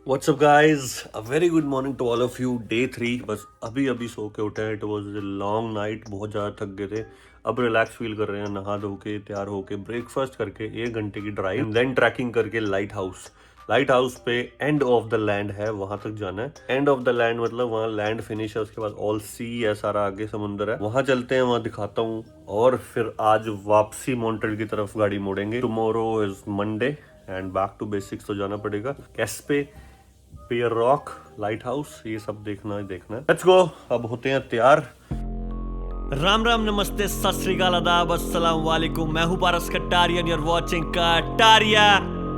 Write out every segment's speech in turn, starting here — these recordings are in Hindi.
What's up guys? A very good morning to all of you. Day 3 बस अभी अभी सो के उठे हैं. It was a long night. बहुत ज़्यादा थक गए थे. अब रिलैक्स फील कर रहे हैं, नहा धो के तैयार होके ब्रेकफास्ट करके 1 घंटे की ड्राइव देन ट्रैकिंग करके लाइट हाउस पे एंड ऑफ द लैंड है, वहां तक जाना है. एंड ऑफ द लैंड मतलब वहाँ लैंड फिनिश है, उसके बाद ऑल सी है, सारा आगे समुंदर है. वहां चलते हैं, वहां दिखाता हूँ. और फिर आज वापसी मॉन्ट्रियल की तरफ गाड़ी मोड़ेंगे. Tomorrow is Monday and back to basics तो जाना पड़ेगा. Gaspe, pier rock, lighthouse, ये सब देखना है. Let's go. अब होते हैं तैयार. राम राम, नमस्ते, सत श्री अकाल, आदाब, अस्सलाम वालेकुम. मैं हूं Paras Kataria and you are watching Kataria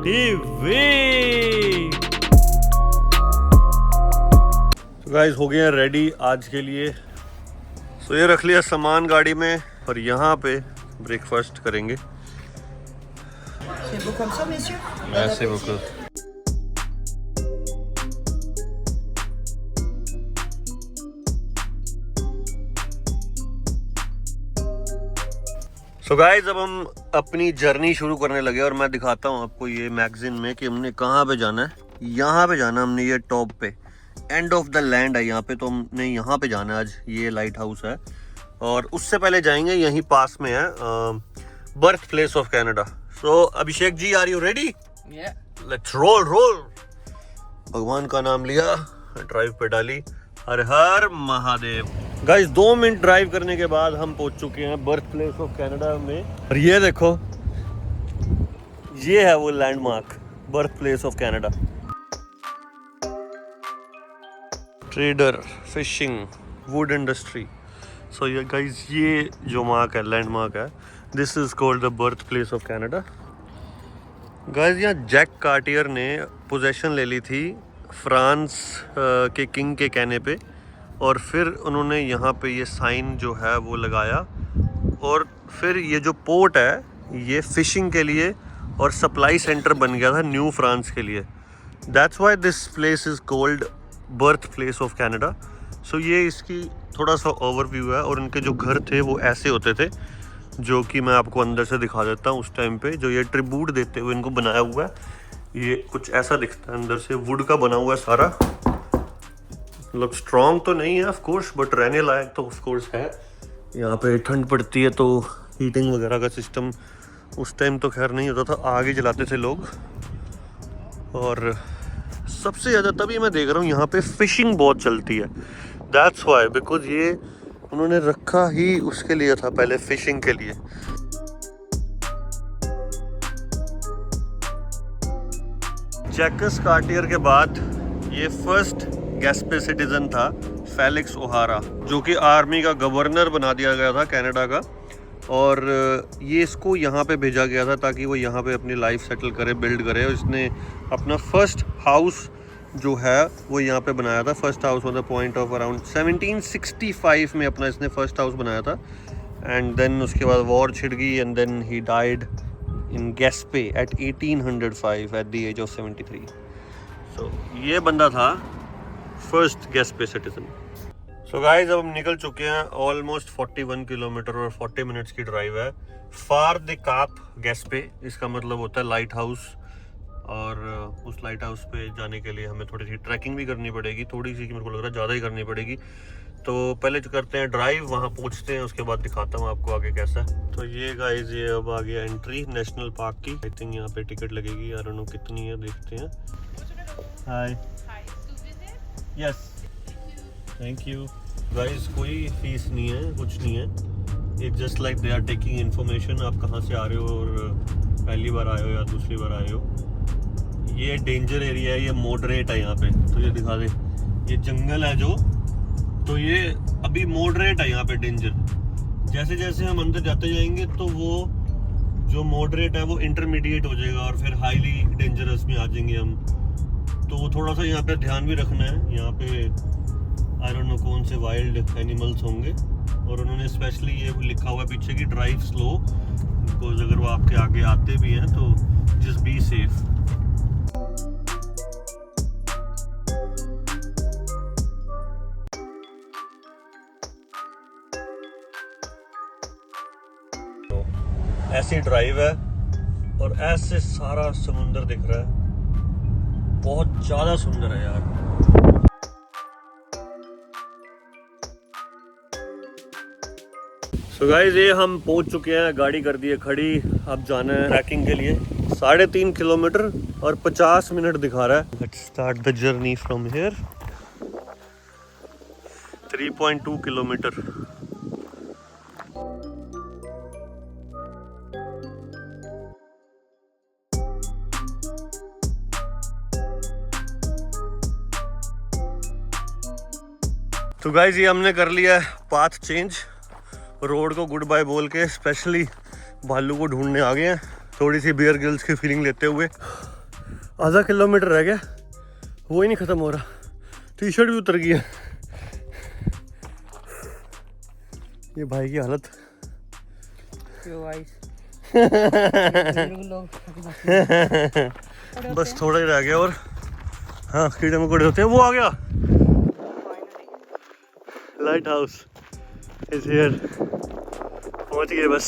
TV. तो गाइस हो गए हैं रेडी आज के लिए. तो ये रख लिया सामान गाड़ी में और यहाँ पे ब्रेकफास्ट करेंगे. C'est beau comme ça, messieurs? ऐसे beaucoup. सो गाइज अब हम अपनी जर्नी शुरू करने लगे और मैं दिखाता हूँ आपको ये मैगजीन में कि हमने कहाँ पे जाना है. यहाँ पे जाना हमने, ये टॉप पे एंड ऑफ द लैंड है यहाँ पे, तो हमने यहाँ पे जाना है आज. ये लाइट हाउस है और उससे पहले जाएंगे, यहीं पास में है birth place of Canada. So Abhishek ji, are you ready? Let's roll. भगवान का नाम लिया, ड्राइव पे डाली, हर हर महादेव. गाइस 2 मिनट ड्राइव करने के बाद हम पहुंच चुके हैं बर्थ प्लेस ऑफ कनाडा में. और ये देखो, ये है वो landmark, birth place of Canada. Trader, fishing, wood industry. So ये गाइस, ये जो मार्क है, लैंडमार्क है, this is called the birth place of Canada. Guys यहाँ जैक कार्टियर ने पोजेशन ले ली थी फ्रांस के किंग के कहने पे, और फिर उन्होंने यहाँ पे ये साइन जो है वो लगाया. और फिर ये जो पोर्ट है ये फिशिंग के लिए और सप्लाई सेंटर बन गया था न्यू फ्रांस के लिए. That's why this place is called birth place of Canada. So ये इसकी थोड़ा सा ओवरव्यू है. और उनके जो घर थे वो ऐसे होते थे, जो कि मैं आपको अंदर से दिखा देता हूँ. उस टाइम पे जो ये ट्रिब्यूट देते हुए इनको बनाया हुआ है, ये कुछ ऐसा दिखता है. अंदर से वुड का बना हुआ है सारा. मतलब स्ट्रॉन्ग तो नहीं है ऑफ कोर्स, बट रहने लायक तो ऑफ कोर्स है. यहाँ पे ठंड पड़ती है तो हीटिंग वगैरह का सिस्टम उस टाइम तो खैर नहीं होता था, आग ही जलाते थे लोग. और सबसे ज़्यादा तभी मैं देख रहा हूँ यहाँ पे फिशिंग बहुत चलती है. दैट्स व्हाई, बिकॉज ये उन्होंने रखा ही उसके लिए था पहले, फिशिंग के लिए. जैकस कार्टियर के बाद ये फर्स्ट गैस्पे सिटीजन था फेलिक्स ओहारा, जो कि आर्मी का गवर्नर बना दिया गया था कनाडा का. और ये इसको यहाँ पे भेजा गया था ताकि वो यहाँ पे अपनी लाइफ सेटल करे, बिल्ड करे. और इसने अपना फर्स्ट हाउस जो है वो यहाँ पे बनाया था. First house on the point of around 1765 में अपना इसने फर्स्ट हाउस बनाया था. एंड देन उसके बाद वॉर छिड़ गई and then he died in Gaspe at 1805 at the age of 73. So ये बंदा था first Gaspe citizen. So guys अब हम निकल चुके हैं. ऑलमोस्ट 41 किलोमीटर और 40 मिनट्स की ड्राइव है. फार द काप गैस्पे, इसका मतलब होता है लाइट हाउस. और उस लाइट हाउस पे जाने के लिए हमें थोड़ी सी ट्रैकिंग भी करनी पड़ेगी, थोड़ी सी, मेरे को लग रहा है ज़्यादा ही करनी पड़ेगी. तो पहले जो करते हैं ड्राइव, वहाँ पहुँचते हैं, उसके बाद दिखाता हूँ आपको आगे कैसा है. तो ये गाइस, ये अब आ गया एंट्री नेशनल पार्क की. आई थिंक यहाँ पे टिकट लगेगी, आई डोंट नो कितनी है, देखते हैं. Hi. Yes, thank you. Guys कोई फीस नहीं है, कुछ नहीं है. It's just like they are taking information, आप कहाँ से आ रहे हो और पहली बार आए हो या दूसरी बार आए हो. ये डेंजर एरिया है, ये मॉडरेट है यहाँ पे. तो ये दिखा दे, ये जंगल है जो, तो ये अभी मॉडरेट है यहाँ पे डेंजर. जैसे जैसे हम अंदर जाते जाएंगे तो वो जो मॉडरेट है वो इंटरमीडिएट हो जाएगा और फिर हाईली डेंजरस में आ जाएंगे हम. तो थोड़ा सा यहाँ पे ध्यान भी रखना है. यहाँ पे आई डोंट नो कौन से वाइल्ड एनिमल्स होंगे. और उन्होंने स्पेशली ये लिखा हुआ है पीछे की ड्राइव स्लो, बिकॉज अगर वो आपके आगे आते भी हैं तो जस्ट बी सेफ. ऐसी ड्राइव है और ऐसे सारा समुंदर दिख रहा है. बहुत ज़्यादा सुंदर है यार। सो गाइस ये हम पहुंच चुके हैं, गाड़ी कर दी है खड़ी। अब जाना है ट्रैकिंग के लिए 3.5 किलोमीटर और 50 मिनट दिखा रहा है। Let's start the journey from here. 3.2 kilometre. तो गाइस ये हमने कर लिया है पाथ चेंज, रोड को गुड बाय बोल के स्पेशली भालू को ढूंढने आ गए हैं, थोड़ी सी बियर ग्रिल्स की फीलिंग लेते हुए। आधा किलोमीटर रह गया, वो ही नहीं ख़त्म हो रहा, टी शर्ट भी उतर गई है। ये भाई की हालत बस थोड़ा ही रह गया और हाँ कीड़े मकोड़े होते हैं। वो आ गया, लाइट हाउस इज हियर, पहुंच गए बस।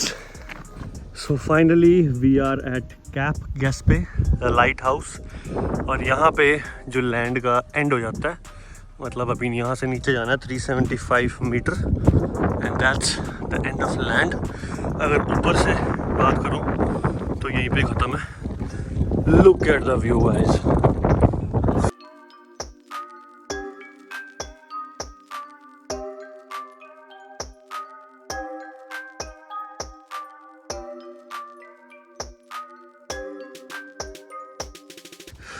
So finally we are at cap Gaspe the lighthouse. और यहाँ पे जो लैंड का एंड हो जाता है, मतलब अभी यहाँ से नीचे जाना है 375 metre and that's the end of land. अगर ऊपर से बात करूँ तो यहीं पे ख़त्म है। Look at the view guys.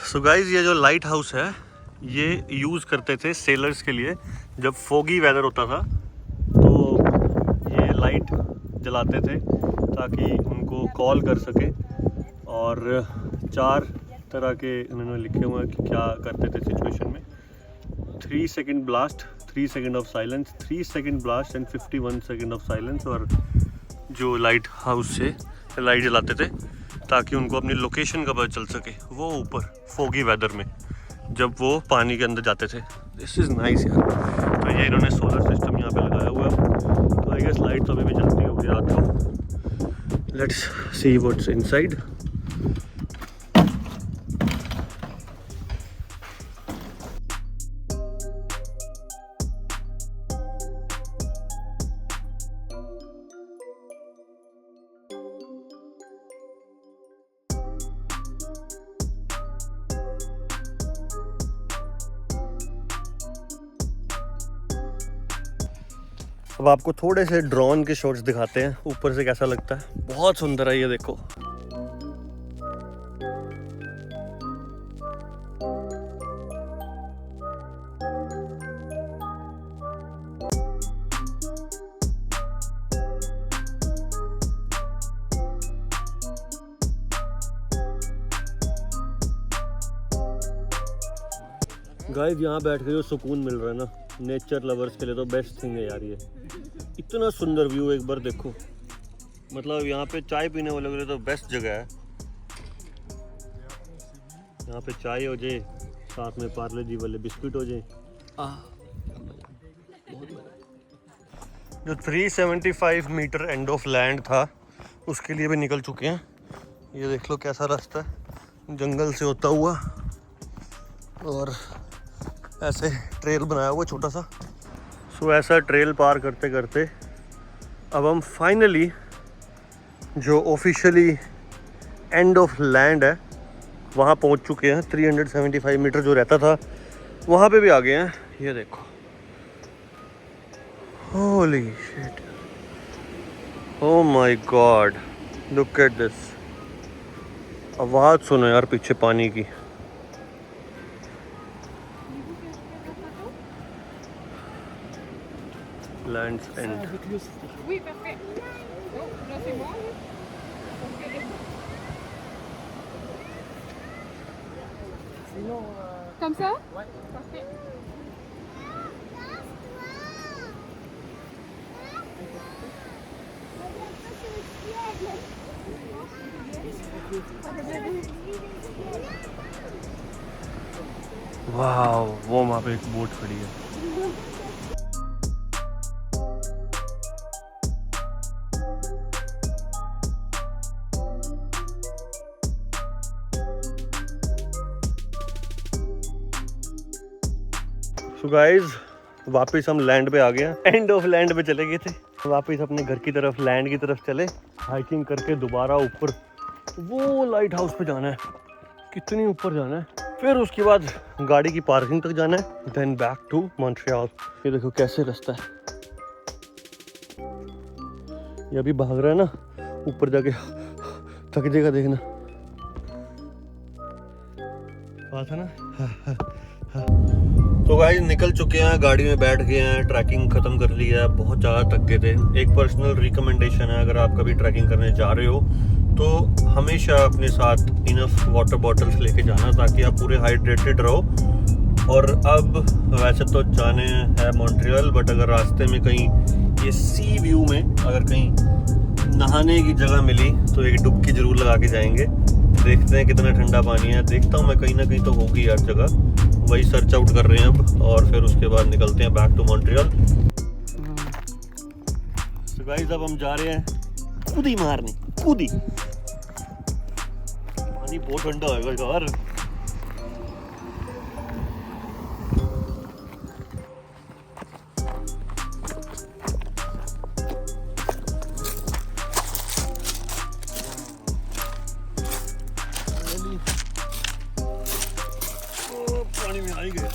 So guys ये जो लाइट हाउस है ये यूज़ करते थे सेलर्स के लिए। जब फोगी वेदर होता था तो ये लाइट जलाते थे ताकि उनको कॉल कर सके। और 4 तरह के उन्होंने लिखे हुए हैं कि क्या करते थे सिचुएशन में। 3 second blast, 3 second of silence, 3 second blast and 51 second of silence. और जो लाइट हाउस से लाइट जलाते थे ताकि उनको अपनी लोकेशन का पता चल सके, वो ऊपर फोगी वेदर में जब वो पानी के अंदर जाते थे। दिस इज़ नाइस यार। तो ये इन्होंने सोलर सिस्टम यहाँ पे लगाया हुआ है, तो आई गेस लाइट तो अभी भी जलती होगी रात को। Let's see what's inside. अब आपको थोड़े से ड्रोन के शॉट्स दिखाते हैं ऊपर से कैसा लगता है। बहुत सुंदर है ये देखो। गाइस यहाँ बैठ के जो सुकून मिल रहा है ना, नेचर लवर्स के लिए तो बेस्ट थिंग है यार ये। इतना सुंदर व्यू एक बार देखो, मतलब यहाँ पे चाय पीने वालों के लिए तो बेस्ट जगह है। यहाँ पे चाय हो जाए, साथ में पार्ले जी वाले बिस्किट हो जाए। जो 375 मीटर एंड ऑफ लैंड था उसके लिए भी निकल चुके हैं। ये देख लो कैसा रास्ता है, जंगल से होता हुआ, और ऐसे ट्रेल बनाया हुआ छोटा सा। सो ऐसा ट्रेल पार करते करते अब हम फाइनली जो ऑफिशियली एंड ऑफ लैंड है वहाँ पहुँच चुके हैं। 375 मीटर जो रहता था वहाँ पे भी आ गए हैं। ये देखो, holy shit, oh my God, look at this. आवाज़ सुनो यार पीछे पानी की। Land's End. Oui, parfait. Oh, là c'est moi. Sinon, Comme ça? ouais. Parfait. वाह, वो वहाँ पे एक बोट खड़ी है। सो गाइस वापस हम लैंड पे आ गए हैं, एंड ऑफ लैंड पे चले गए थे, वापस अपने घर की तरफ लैंड की तरफ चले, हाइकिंग करके दोबारा ऊपर वो लाइट हाउस पे जाना है, कितनी ऊपर जाना है, फिर उसके बाद गाड़ी की पार्किंग तक जाना है, देन बैक टू मॉन्ट्रियल। ये देखो कैसे रास्ता है, ये अभी भाग रहा है ना, ऊपर जाके थक जाएगा, देखना बात है ना। तो गाइस निकल चुके हैं, गाड़ी में बैठ गए हैं, ट्रैकिंग खत्म कर लिया है, बहुत ज़्यादा थक गए थे। एक पर्सनल रिकमेंडेशन है, अगर आप कभी ट्रैकिंग करने जा रहे हो तो हमेशा अपने साथ इनफ वाटर बॉटल्स लेके जाना, ताकि आप पूरे हाइड्रेटेड रहो। और अब वैसे तो जाने हैं मॉन्ट्रियल, बट अगर रास्ते में कहीं ये सी व्यू में अगर कहीं नहाने की जगह मिली तो एक डुबकी जरूर लगा के जाएंगे। देखते हैं कितना ठंडा पानी है, देखता हूँ मैं, कहीं ना कहीं तो होगी यार जगह, वही सर्च आउट कर रहे हैं अब, और फिर उसके बाद निकलते हैं back to Montreal. So guys अब हम जा रहे हैं कूदी मारने, कूदी, पानी बहुत ठंडा होगा यार। पानी में आ ही गए।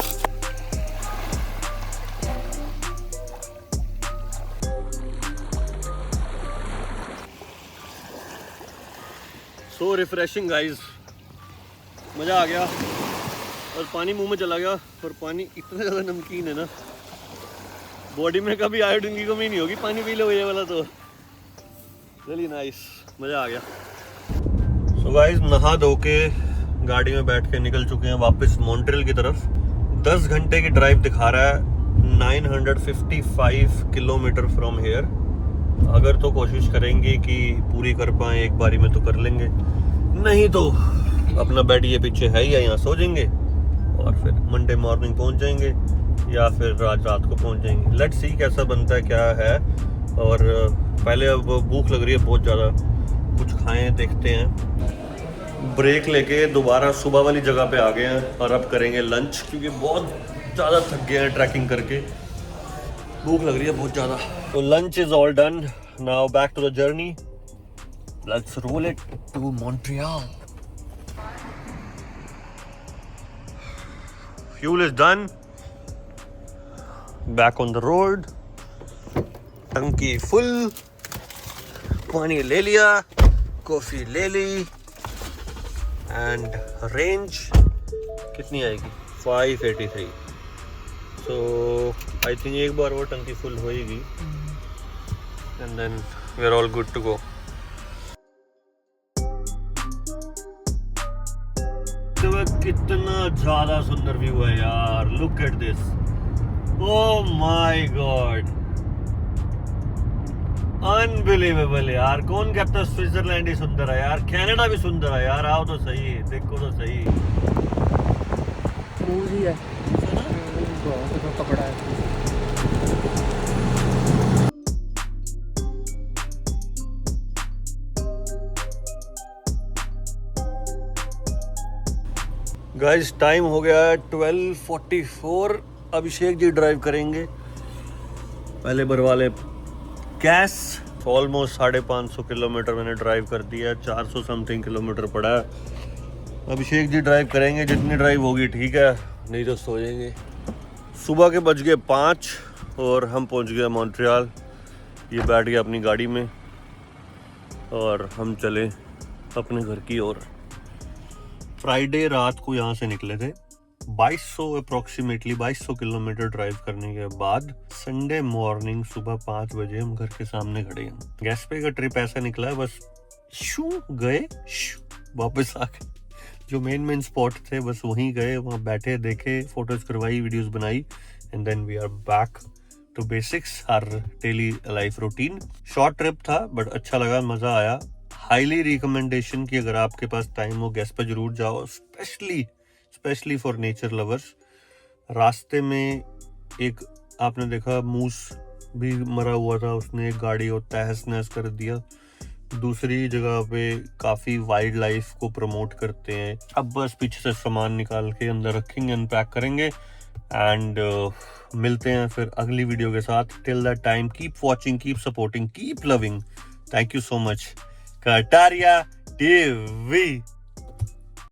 सो रिफ्रेशिंग गाइस, मज़ा आ गया, और पानी मुंह में चला गया, और पानी इतना ज़्यादा नमकीन है ना, बॉडी में कभी आयोडीन की कमी नहीं होगी, पानी पी लो ये वाला तो। रियली नाइस, मज़ा आ गया। सो गाइस नहा धो के गाड़ी में बैठ के निकल चुके हैं वापस मॉन्ट्रियल की तरफ। 10 घंटे की ड्राइव दिखा रहा है, 955 किलोमीटर फ्रॉम हेयर। अगर तो कोशिश करेंगे कि पूरी कर पाएँ, एक बारी में तो कर लेंगे, नहीं तो अपना बेड ये पीछे है ही, यहाँ सो जाएंगे और फिर मंडे मॉर्निंग पहुँच जाएंगे, या फिर रात को पहुँच जाएंगे। लेट्स सी कैसा बनता है, क्या है। और पहले अब भूख लग रही है बहुत ज़्यादा, कुछ खाएं, देखते हैं। ब्रेक लेके दोबारा सुबह वाली जगह पे आ गए हैं, और अब करेंगे लंच, क्योंकि बहुत ज़्यादा थक गए हैं ट्रैकिंग करके, भूख लग रही है बहुत ज़्यादा। तो lunch is all done, now back to the journey, let's roll it to Montreal. Fuel is done, back on the road, टंकी फुल, पानी ले लिया, कॉफ़ी ले ली, एंड रेंज कितनी आएगी 583। सो आई थिंक एक बार वो टंकी फुल होएगी, and then we are all good to go. कितना ज़्यादा सुंदर व्यू है यार, look at this, oh my god, unbelievable यार। कौन कहता है स्विट्जरलैंड ही सुंदर है यार, कनाडा भी सुंदर है यार, आओ तो सही, देखो तो सही। ही है, बहुत कपड़ा है। गाइस टाइम हो गया है 12:44, अभिषेक जी ड्राइव करेंगे, पहले भरवा ले गैस। ऑलमोस्ट 550 किलोमीटर मैंने ड्राइव कर दिया है, 400 समथिंग किलोमीटर पड़ा है। अभिषेक जी ड्राइव करेंगे, जितनी ड्राइव होगी ठीक है, नहीं तो सो जाएंगे। सुबह के बज गए 5 और हम पहुंच गए मॉन्ट्रियल। ये बैठ गया अपनी गाड़ी में और हम चले अपने घर की ओर। फ्राइडे रात को यहाँ से निकले थे, 2200 अप्रोक्सीमेटली 2200 किलोमीटर ड्राइव करने के बाद संडे मॉर्निंग सुबह 5 बजे हम घर के सामने खड़े हैं। गैस पे का ट्रिप ऐसा निकला है, बस शू गए वापस आ गए। जो मेन स्पॉट थे बस वहीं गए, वहाँ बैठे, देखे, फोटोज करवाई, वीडियोस बनाई, and then we are back to basics, our daily life routine. Short trip था बट अच्छा लगा, मज़ा आया। हाईली रिकमेंडेशन कि अगर आपके पास टाइम हो गैस पे जरूर जाओ, स्पेशली फॉर नेचर लवर्स। रास्ते में एक आपने देखा मूस भी मरा हुआ था, उसने एक गाड़ी को तहस नहस कर दिया। दूसरी जगह पे काफ़ी वाइल्ड लाइफ को प्रमोट करते हैं। अब बस पीछे से सामान निकाल के अंदर रखेंगे, अनपैक करेंगे, एंड मिलते हैं फिर अगली वीडियो के साथ. Till that time keep watching, keep supporting, keep loving. Thank you so much. Kataria TV.